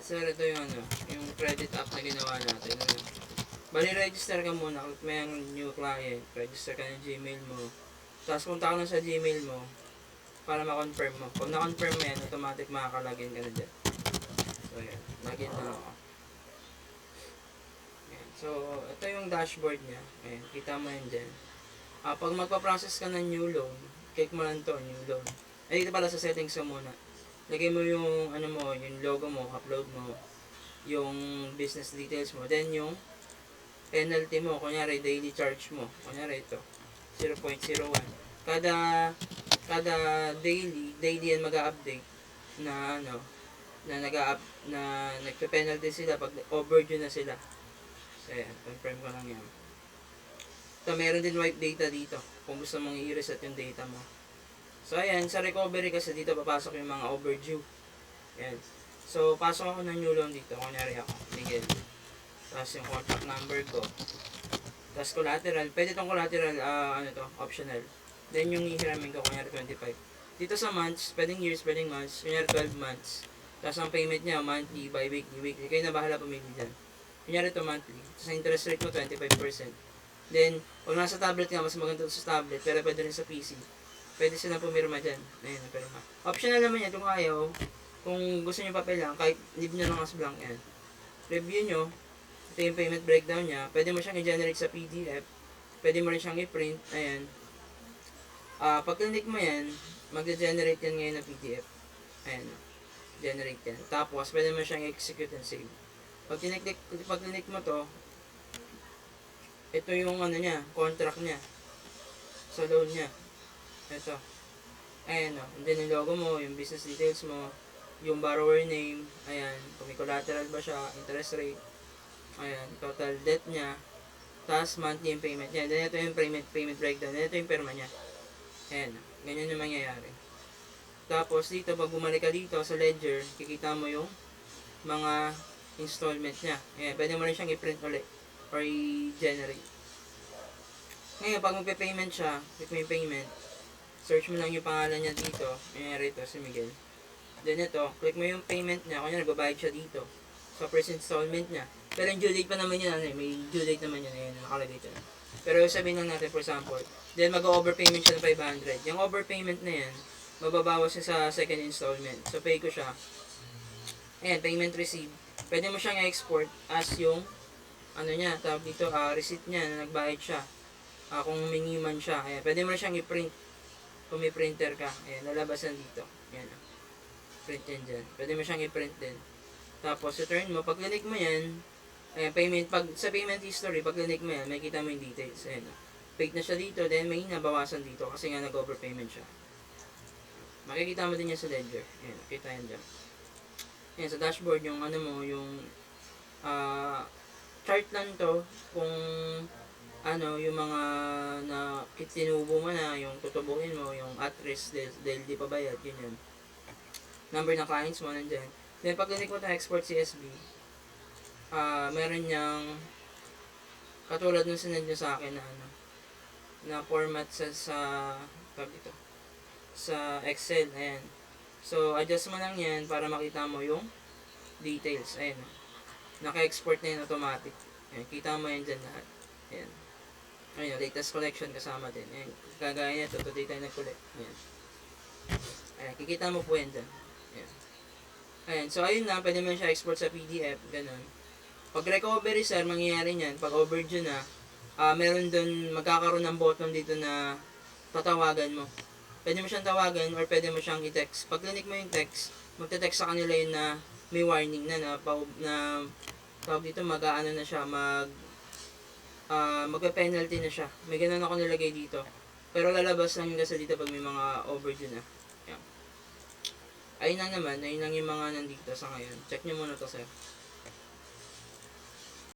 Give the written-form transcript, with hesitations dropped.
Sir, ito yung ano, yung credit app na ginawa natin. Ano? Bali, register ka muna. Kung may ang new client, register ka ng Gmail mo. Tapos punta ka na sa Gmail mo para ma-confirm mo. Pag na-confirm mo yan, automatic makakalagin ka na dyan. So, yan. Login na ako. Yan. So, ito yung dashboard niya. Ayan, kita mo yan dyan. Pag magpa-process ka ng new loan, click mo lang to, new loan. Ay, dito pala sa settings mo muna. Lagay mo yung, ano mo, yung logo mo, upload mo, yung business details mo. Then, yung penalty mo, kunyari, daily charge mo. Kunyari, ito, 0.01. Kada daily yan mag-update na, ano, na nagpe-penalty sila pag overdue na sila. So, ayan, confirm ko lang yan. So, meron din wipe data dito kung gusto mong i-reset yung data mo. So, ayan, sa recovery kasi dito papasok yung mga overdue. Ayan. So, pasok ako ng new loan dito. Kunyari ako, Miguel. Tapos yung contact number ko. Tapos collateral. Pwede itong collateral, ano to, optional. Then yung hihiramin ko, kunyari 25. Dito sa months, pwedeng years, pwedeng months. Kunyari 12 months. Tapos ang payment niya, monthly, bi-weekly, weekly. Kayo na bahala pumili dyan. Kunyari ito monthly. Tapos ang interest rate mo, 25%. Then, pag nasa tablet nga, mas maganda sa tablet, pero pwede rin sa PC. Pwede silang pumirma dyan. Ayun, pumirma. Optional naman yan kung ayaw. Kung gusto nyo papel lang, kahit leave nyo lang as blank yan. Review nyo. Ito yung payment breakdown niya. Pwede mo siyang i-generate sa PDF. Pwede mo rin siyang i-print. Ayan. Pag click mo yan, mag-generate yan ngayon ng PDF. Ayan. Generate yan. Tapos, pwede mo siyang execute and save. Pag click mo to, ito yung ano niya, contract niya. Sa loan niya. Ito. Ayan o. Then yung logo mo, yung business details mo, yung borrower name, ayan, kung may collateral ba siya, interest rate, ayan, total debt niya, tapos monthly yung payment niya. Then ito yung payment breakdown. Then ito yung perma niya. Ayan. Ganyan yung mangyayari. Tapos dito, pag bumalik ka dito sa ledger, kikita mo yung mga installment niya. Ayan. Pwede mo rin siyang i-print ulit or i-generate. Ngayon, pag magpe-payment siya, click mo yung payment, search mo lang yung pangalan niya dito. Kunyari ito, si Miguel. Then ito, click mo yung payment niya. Kunyari, nagbabayad siya dito. Sa first installment niya. Pero yung due date pa naman yun, ano, may due date naman yun. Ayan, nakalagay ito. Pero sabihin lang natin, for example, then mag-overpayment siya ng 500. Yung overpayment na yan, mababawas siya sa second installment. So, pay ko siya. Ayan, payment received. Pwede mo siyang i-export as yung ano niya, tawag dito, receipt niya na nagbayad siya. Kung miniman siya, ayan, pwede mo siyang i-print. Kung may printer ka, ayan, lalabas yan dito. Ayan, print yan dyan. Pwede mo siyang i-print din. Tapos, return mo, pag click mo yan, ayan, payment, pag sa payment history, pag click mo yan, makikita mo yung details. Ayan, paid na siya dito, then may nabawasan dito kasi nga nag-overpayment siya. Makikita mo din yan sa ledger. Ayan, kita yan dyan. Ayan, sa dashboard, yung ano mo, yung chart lang to, kung ano, yung mga na tinubo mo na, yung tutubuhin mo, yung at risk dahil di pa bayad, yun yun. Number ng clients mo, nandyan. Then, pag click mo ito, export CSV, meron niyang, katulad nung sinend nyo sa akin na ano, na format sa Excel, ayan. So, adjust mo lang yan para makita mo yung details, ayan. Naka-export na yan automatic. Ayan, kita mo yan dyan lahat. Ayan. Ayan, latest collection kasama din. Ayan, kagaya nito, today tayo nag-collect. Ayan. Ayan, kikita mo po yan dyan. Ayan. Ayan, so ayun na, pwede mo siya export sa PDF, ganun. Pag recovery, sir, mangyayari niyan, pag overdue na, meron dun, magkakaroon ng button dito na tatawagan mo. Pwede mo siyang tawagan or pwede mo siyang i-text. Pag click mo yung text, magte-text sa kanila yun na may warning na tawag dito, mag-aano na siya, magpe-penalty na siya. May ganun ako nilagay dito. Pero lalabas lang yung kasi dito pag may mga overdue na. Ayan. Ayun lang naman, ayun lang yung mga nandito sa ngayon. Check nyo muna to, sir.